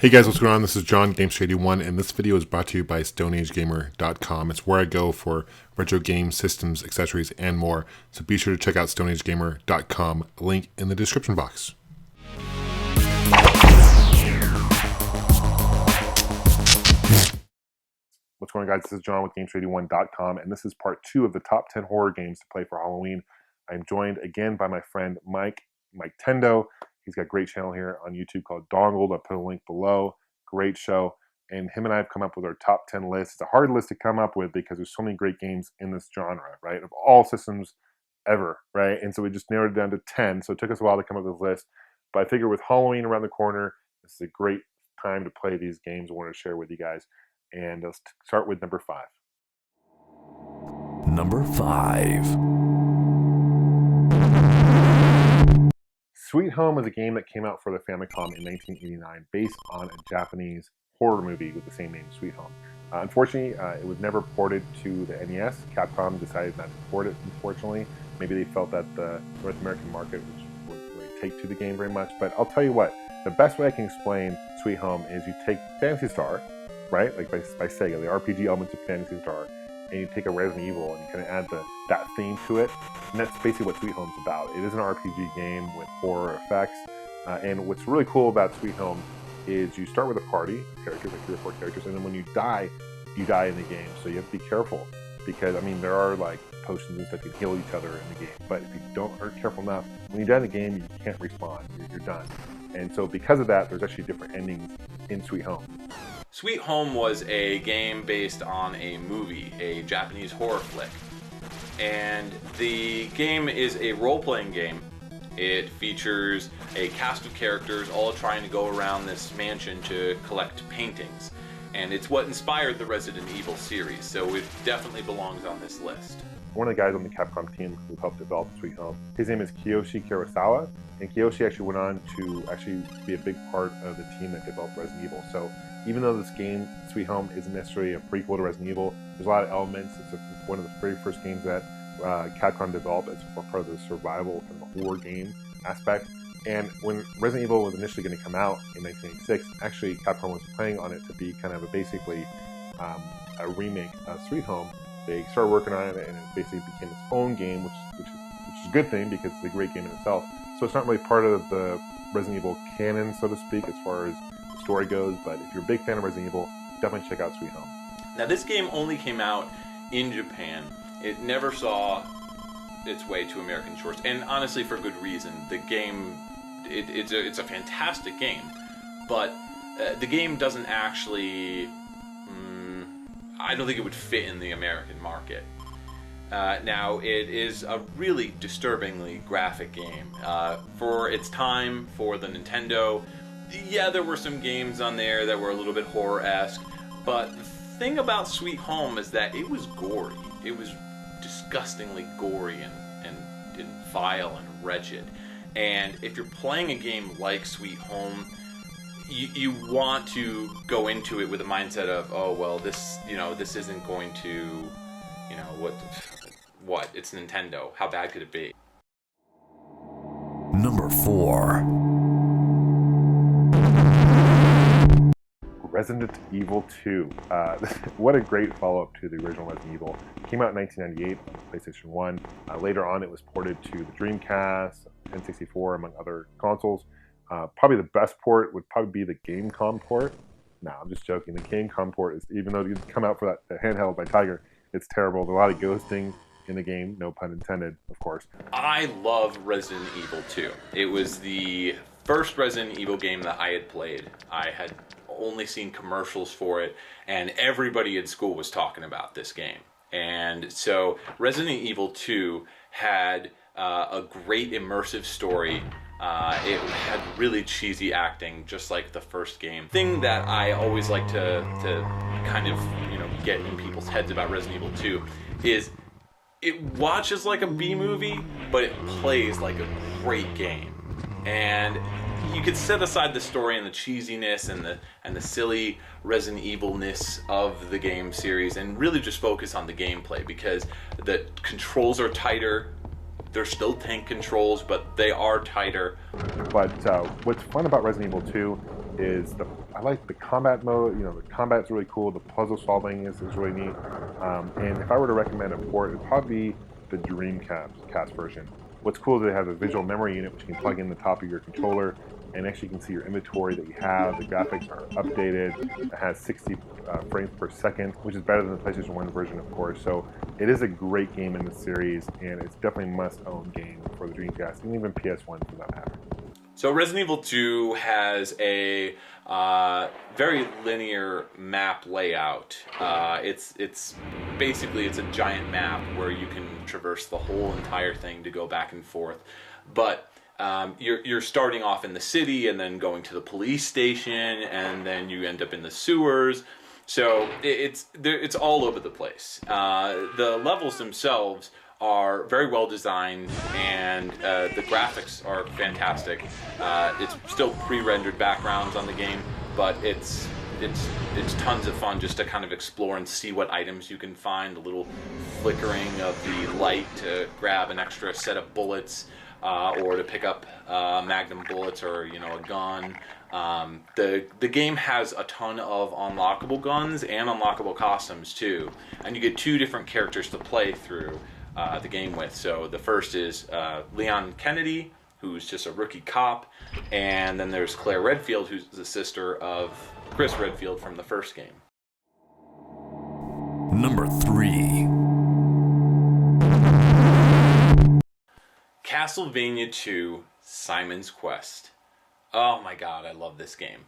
Hey guys, what's going on? This is John, Gamester81, and this video is brought to you by StoneAgeGamer.com. It's where I go for retro games, systems, accessories, and more. So be sure to check out StoneAgeGamer.com, link in the description box. What's going on, guys? This is John with Gamester81.com, and this is part 2 of the top 10 horror games to play for Halloween. I'm joined again by my friend Mike Tendo. He's got a great channel here on YouTube called Dongled. I'll put a link below. Great show. And him and I have come up with our top 10 list. It's a hard list to come up with because there's so many great games in this genre, right? Of all systems ever, right? And so we just narrowed it down to 10. So it took us a while to come up with this list. But I figure with Halloween around the corner, this is a great time to play these games I wanted to share with you guys. And let's start with number 5. Number 5. Sweet Home is a game that came out for the Famicom in 1989 based on a Japanese horror movie with the same name, Sweet Home. Unfortunately, it was never ported to the NES. Capcom decided not to port it, unfortunately. Maybe they felt that the North American market wouldn't really take to the game very much. But I'll tell you what, the best way I can explain Sweet Home is you take Phantasy Star, right? Like by Sega, the RPG elements of Phantasy Star, and you take a Resident Evil and you kind of add that theme to it. And that's basically what Sweet Home's about. It is an RPG game with horror effects. And what's really cool about Sweet Home is you start with a party of characters, like 3 or 4 characters, and then when you die in the game. So you have to be careful because, I mean, there are like potions and stuff that can heal each other in the game. But if you aren't careful enough, when you die in the game, you can't respawn. You're done. And so because of that, there's actually different endings in Sweet Home. Sweet Home was a game based on a movie, a Japanese horror flick. And the game is a role-playing game. It features a cast of characters all trying to go around this mansion to collect paintings. And it's what inspired the Resident Evil series, so it definitely belongs on this list. One of the guys on the Capcom team who helped develop Sweet Home, his name is Kiyoshi Kurosawa, and Kiyoshi actually went on to actually be a big part of the team that developed Resident Evil. So even though this game, Sweet Home, isn't necessarily a prequel to Resident Evil, there's a lot of elements. It's one of the very first games that Capcom developed as part of the survival kind of horror game aspect. And when Resident Evil was initially going to come out in 1986, actually Capcom was planning on it to be kind of basically a remake of Sweet Home. They started working on it, and it basically became its own game, which is a good thing because it's a great game in itself. So it's not really part of the Resident Evil canon, so to speak, as far as the story goes. But if you're a big fan of Resident Evil, definitely check out Sweet Home. Now this game only came out in Japan. It never saw its way to American shores, and honestly, for good reason. The game, it's a fantastic game, but the game doesn't actually. I don't think it would fit in the American market. Now, it is a really disturbingly graphic game. For its time, for the Nintendo, yeah, there were some games on there that were a little bit horror-esque, but the thing about Sweet Home is that it was gory. It was disgustingly gory and vile and wretched. And if you're playing a game like Sweet Home, you want to go into it with a mindset of, oh well, this isn't going to, what it's Nintendo. How bad could it be? Number 4. Resident Evil 2. What a great follow-up to the original Resident Evil. It came out in 1998 on PlayStation 1. Later on, it was ported to the Dreamcast, N64, among other consoles. Probably the best port would probably be the Gamecom port. No, I'm just joking. The Gamecom port is, even though it come out for that handheld by Tiger, it's terrible. There's a lot of ghosting in the game, no pun intended, of course. I love Resident Evil 2. It was the first Resident Evil game that I had played. I had only seen commercials for it, and everybody at school was talking about this game. And so Resident Evil 2 had a great immersive story. It had really cheesy acting, just like the first game. Thing that I always like to kind of get in people's heads about Resident Evil 2 is it watches like a B movie, but it plays like a great game. And you could set aside the story and the cheesiness and the silly Resident Evil-ness of the game series and really just focus on the gameplay, because the controls are tighter. They're still tank controls, but they are tighter. But what's fun about Resident Evil 2 is I like the combat mode. You know, the combat's really cool. The puzzle solving is really neat. And if I were to recommend a port, it'd probably be the Dreamcast version. What's cool is it has a visual memory unit which you can plug in the top of your controller, and actually you can see your inventory that you have. The graphics are updated. It has 60 frames per second, which is better than the PlayStation 1 version, of course. So it is a great game in the series, and it's definitely a must-own game for the Dreamcast, and even PS1 for that matter. So Resident Evil 2 has a very linear map layout. It's basically a giant map where you can traverse the whole entire thing to go back and forth. But you're starting off in the city and then going to the police station, and then you end up in the sewers. So it's all over the place. The levels themselves are very well designed, and the graphics are fantastic. It's still pre-rendered backgrounds on the game, but it's tons of fun just to kind of explore and see what items you can find. A little flickering of the light to grab an extra set of bullets, or to pick up magnum bullets, or a gun. The game has a ton of unlockable guns and unlockable costumes too, and you get 2 different characters to play through the game with. So the first is Leon Kennedy, who's just a rookie cop, and then there's Claire Redfield, who's the sister of Chris Redfield from the first game. Number 3. Castlevania 2 Simon's Quest. Oh my god, I love this game.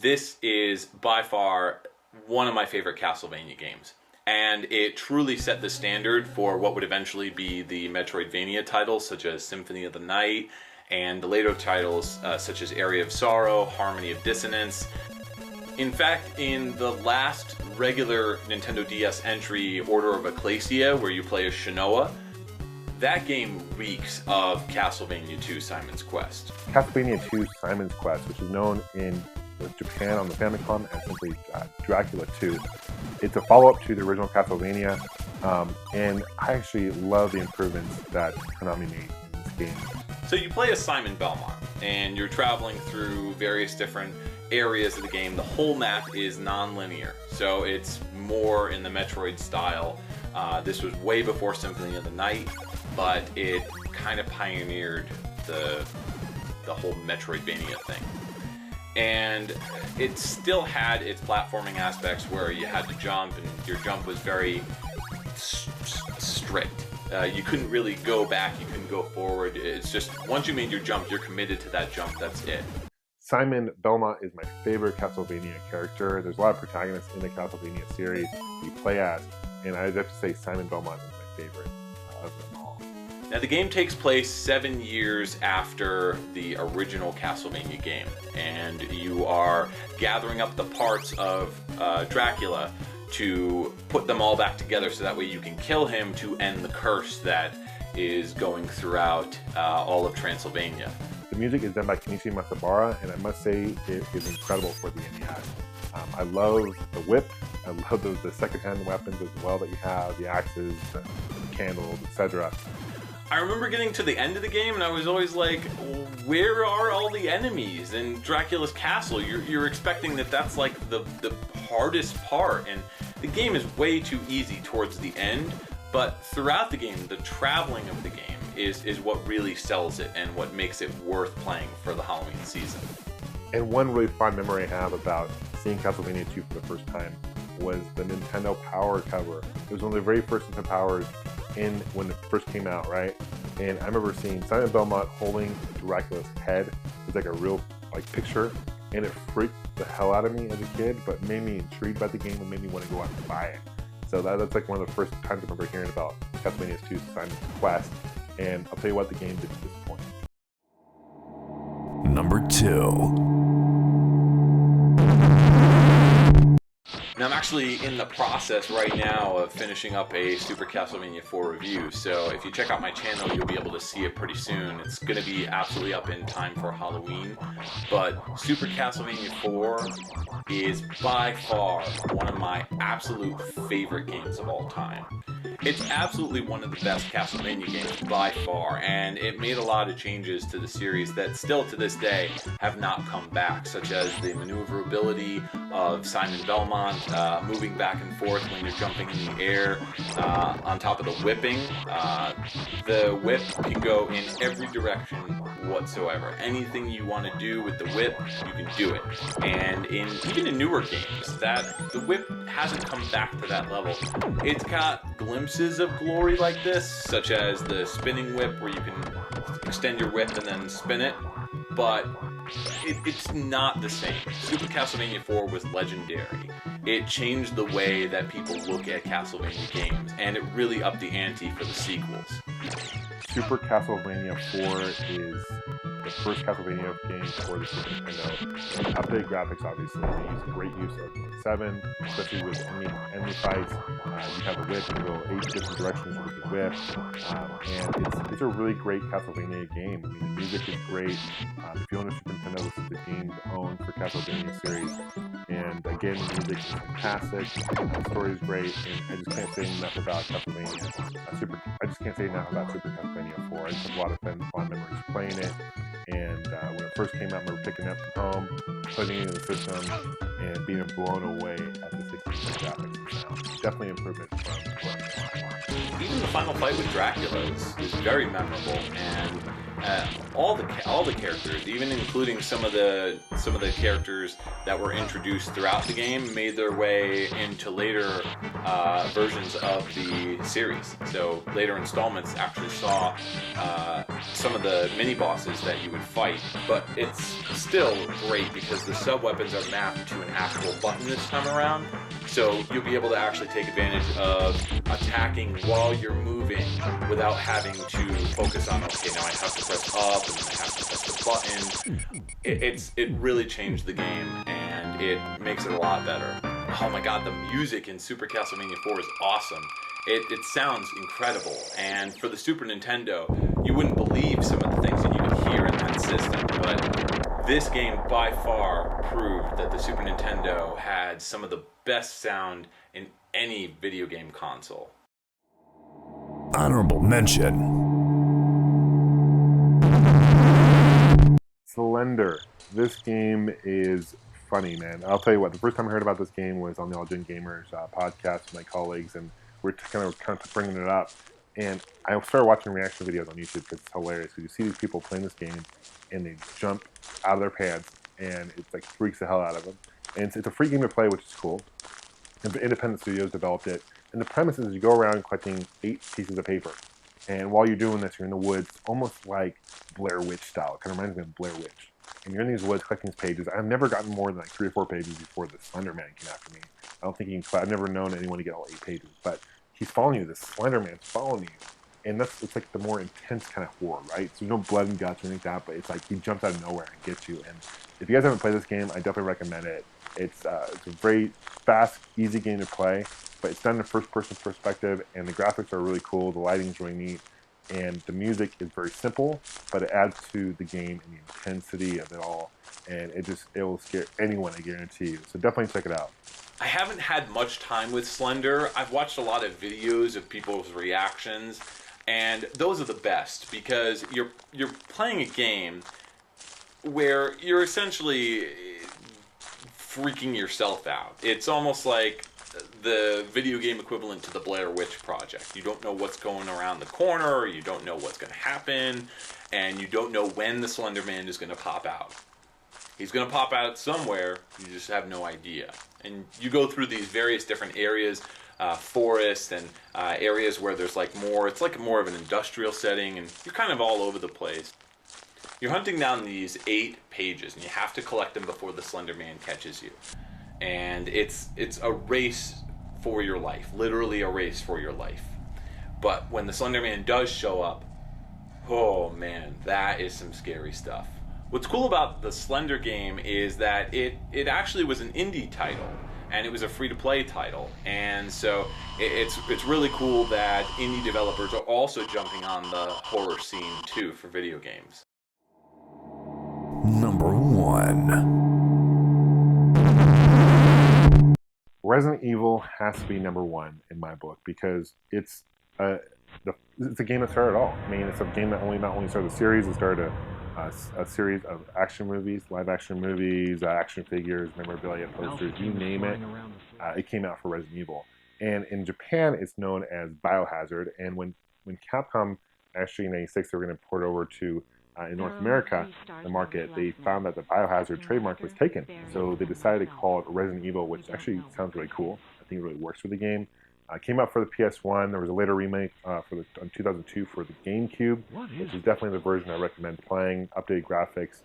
This is by far one of my favorite Castlevania games. And it truly set the standard for what would eventually be the Metroidvania titles, such as Symphony of the Night, and the later titles such as Area of Sorrow, Harmony of Dissonance. In fact, in the last regular Nintendo DS entry, Order of Ecclesia, where you play as Shinoa, that game reeks of Castlevania 2 Simon's Quest. Castlevania 2 Simon's Quest, which is known in Japan on the Famicom as simply Dracula 2. It's a follow-up to the original Castlevania, and I actually love the improvements that Konami made in this game. So you play as Simon Belmont, and you're traveling through various different areas of the game. The whole map is non-linear, so it's more in the Metroid style. This was way before Symphony of the Night, but it kind of pioneered the whole Metroidvania thing. And it still had its platforming aspects where you had to jump, and your jump was very strict. You couldn't really go back, you couldn't go forward. It's just, once you made your jump, you're committed to that jump, that's it. Simon Belmont is my favorite Castlevania character. There's a lot of protagonists in the Castlevania series you play as, and I'd have to say Simon Belmont is my favorite of them all. Now, the game takes place 7 years after the original Castlevania game, and you are gathering up the parts of Dracula to put them all back together so that way you can kill him to end the curse that is going throughout all of Transylvania. The music is done by Kenichi Matsubara, and I must say it is incredible for the NES. I love the whip, I love the second-hand weapons as well that you have, the axes, the candles, etc. I remember getting to the end of the game and I was always like, where are all the enemies in Dracula's castle? You're expecting that's like the hardest part, and the game is way too easy towards the end, but throughout the game, the traveling of the game is what really sells it and what makes it worth playing for the Halloween season. And one really fond memory I have about seeing Castlevania 2 for the first time was the Nintendo Power cover. It was one of the very first Nintendo Powers when it first came out, right? And I remember seeing Simon Belmont holding Dracula's head. It's like a real picture, and it freaked the hell out of me as a kid, but made me intrigued by the game and made me want to go out and buy it. So that's like one of the first times I remember hearing about Castlevania 2 Simon's Quest, and I'll tell you what, the game didn't disappoint. Number 2. Now, I'm actually in the process right now of finishing up a Super Castlevania 4 review, so if you check out my channel, you'll be able to see it pretty soon. It's going to be absolutely up in time for Halloween, but Super Castlevania 4 is by far one of my absolute favorite games of all time. It's absolutely one of the best Castlevania games by far, and it made a lot of changes to the series that still to this day have not come back, such as the maneuverability of Simon Belmont, moving back and forth when you're jumping in the air, on top of the whipping. The whip can go in every direction whatsoever. Anything you want to do with the whip, you can do it. And even in newer games, that the whip hasn't come back to that level. It's got glimpses of glory like this, such as the spinning whip where you can extend your whip and then spin it, but it's not the same. Super Castlevania 4 was legendary. It changed the way that people look at Castlevania games, and it really upped the ante for the sequels. Super Castlevania 4 is the first Castlevania game for the Super Nintendo. And updated graphics, obviously, they use great use of 7, especially with enemy fights. You have a whip, you can go 8 different directions with the whip, and it's a really great Castlevania game. I mean, the music is great. If you own a Super Nintendo, this is the game to own for Castlevania series. And again, the music is fantastic, the story is great, and I just can't say enough about Castlevania. I just can't say enough about Super Castlevania 4. I just have a lot of fun memories playing it. And when it first came out, I remember picking it up from home, putting it in the system, and being blown away at the 16-bit graphics and sound. Definitely improvement from Even the final fight with Dracula is very memorable, and all the characters, even including some of the characters that were introduced throughout the game, made their way into later versions of the series. So later installments actually saw some of the mini bosses that you would fight, but it's still great because the sub weapons are mapped to an actual button this time around. So you'll be able to actually take advantage of attacking while you're moving without having to focus on, okay, now I have to press up and then I have to press the button. It really changed the game, and it makes it a lot better. Oh my god, the music in Super Castlevania 4 is awesome. It sounds incredible, and for the Super Nintendo, you wouldn't believe some of the things that you could hear in that system, but this game by far proved that the Super Nintendo had some of the best sound in any video game console. Honorable mention. Slender. This game is funny, man. I'll tell you what, the first time I heard about this game was on the Allgengamers podcast with my colleagues, and we're kind of bringing it up. And I started watching reaction videos on YouTube because it's hilarious. So you see these people playing this game, and they jump out of their pants, and it like freaks the hell out of them. And it's a free game to play, which is cool. And independent studios developed it. And the premise is you go around collecting 8 pieces of paper. And while you're doing this, you're in the woods, almost like Blair Witch style. It kind of reminds me of Blair Witch. And you're in these woods collecting these pages. I've never gotten more than like 3 or 4 pages before the Slender Man came after me. I don't think I've never known anyone to get all 8 pages. But he's following you. This Slender Man's following you. And it's like the more intense kind of horror, right? So no blood and guts or anything like that, but it's like he jumps out of nowhere and gets you. And if you guys haven't played this game, I definitely recommend it. It's a very fast, easy game to play, but it's done in a first-person perspective, and the graphics are really cool. The lighting's really neat, and the music is very simple, but it adds to the game and the intensity of it all. And it will scare anyone, I guarantee you. So definitely check it out. I haven't had much time with Slender. I've watched a lot of videos of people's reactions, and those are the best because you're playing a game where you're essentially freaking yourself out. It's almost like the video game equivalent to the Blair Witch Project. You don't know what's going around the corner, or you don't know what's going to happen, and you don't know when the Slender Man is going to pop out. He's going to pop out somewhere, you just have no idea. And you go through these various different areas, forests and areas where there's it's like more of an industrial setting, and you're kind of all over the place. You're hunting down these 8 pages, and you have to collect them before the Slender Man catches you. And it's a race for your life, literally a race for your life. But when the Slender Man does show up, oh man, that is some scary stuff. What's cool about the Slender game is that it actually was an indie title, and it was a free-to-play title, and so it's really cool that indie developers are also jumping on the horror scene too for video games. Number 1. We're Resident Evil has to be number one in my book because it's a game that started it all. I mean, it's a game that not only started the series, it started a series of action movies, live action movies, action figures, memorabilia, posters, you name it. It came out for Resident Evil. And in Japan, it's known as Biohazard. And when Capcom, actually in '96, they were going to port it over to in North America, the market, they found that the Biohazard trademark was taken. So they decided to call it Resident Evil, which actually sounds really cool. I think it really works for the game. It came out for the PS1. There was a later remake in 2002 for the GameCube, which is definitely the version I recommend playing. Updated graphics.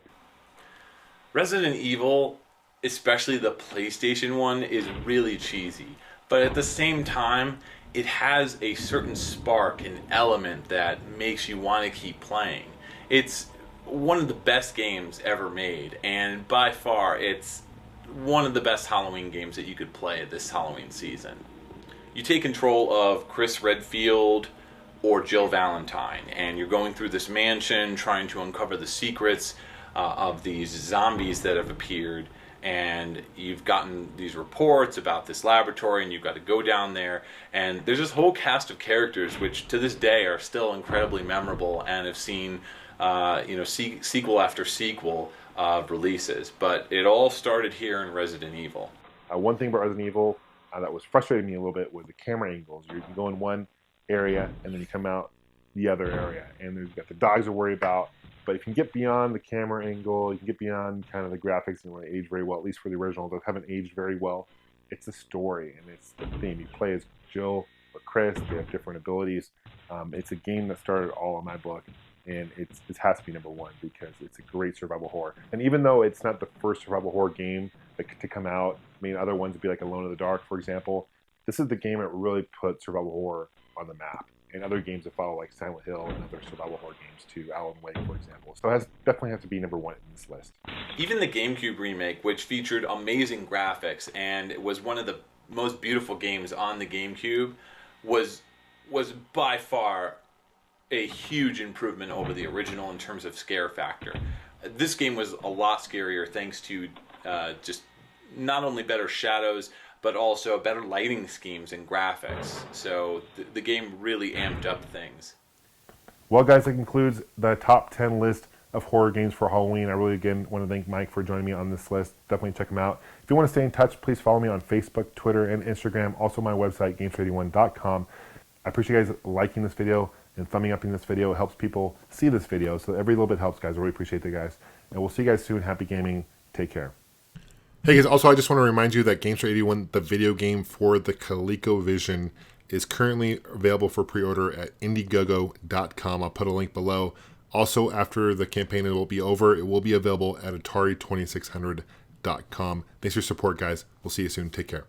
Resident Evil, especially the PlayStation one, is really cheesy. But at the same time, it has a certain spark, an element that makes you want to keep playing. It's one of the best games ever made, and by far, it's one of the best Halloween games that you could play this Halloween season. You take control of Chris Redfield or Jill Valentine, and you're going through this mansion trying to uncover the secrets of these zombies that have appeared, and you've gotten these reports about this laboratory, and you've got to go down there, and there's this whole cast of characters which to this day are still incredibly memorable and have seen sequel after sequel of releases. But it all started here in Resident Evil. One thing about Resident Evil that was frustrating me a little bit was the camera angles. You can go in one area and then you come out the other area, and you've got the dogs to worry about. But if you can get beyond the camera angle, you can get beyond kind of the graphics and age very well, at least for the original. Those haven't aged very well. It's a story and it's the theme. You play as Jill or Chris. They have different abilities. It's a game that started all in my book, and it has to be number one because it's a great survival horror. And even though it's not the first survival horror game to come out, I mean, other ones would be like Alone in the Dark, for example. This is the game that really put survival horror on the map. And other games that follow, like Silent Hill and other survival horror games too, Alan Wake, for example. So it definitely has to be number one in this list. Even the GameCube remake, which featured amazing graphics and it was one of the most beautiful games on the GameCube, was by far a huge improvement over the original in terms of scare factor. This game was a lot scarier thanks to just not only better shadows, but also better lighting schemes and graphics. So the game really amped up things. Well, guys, that concludes the top 10 list of horror games for Halloween. I really, again, want to thank Mike for joining me on this list. Definitely check him out. If you want to stay in touch, please follow me on Facebook, Twitter, and Instagram. Also, my website, Gamester81.com. I appreciate you guys liking this video and thumbing up in this video. It helps people see this video, so every little bit helps, guys. I really appreciate that, guys. And we'll see you guys soon. Happy gaming. Take care. Hey guys, also I just want to remind you that Gamester81, the video game for the ColecoVision, is currently available for pre-order at Indiegogo.com. I'll put a link below. Also, after the campaign will be over, it will be available at Atari2600.com. Thanks for your support, guys. We'll see you soon. Take care.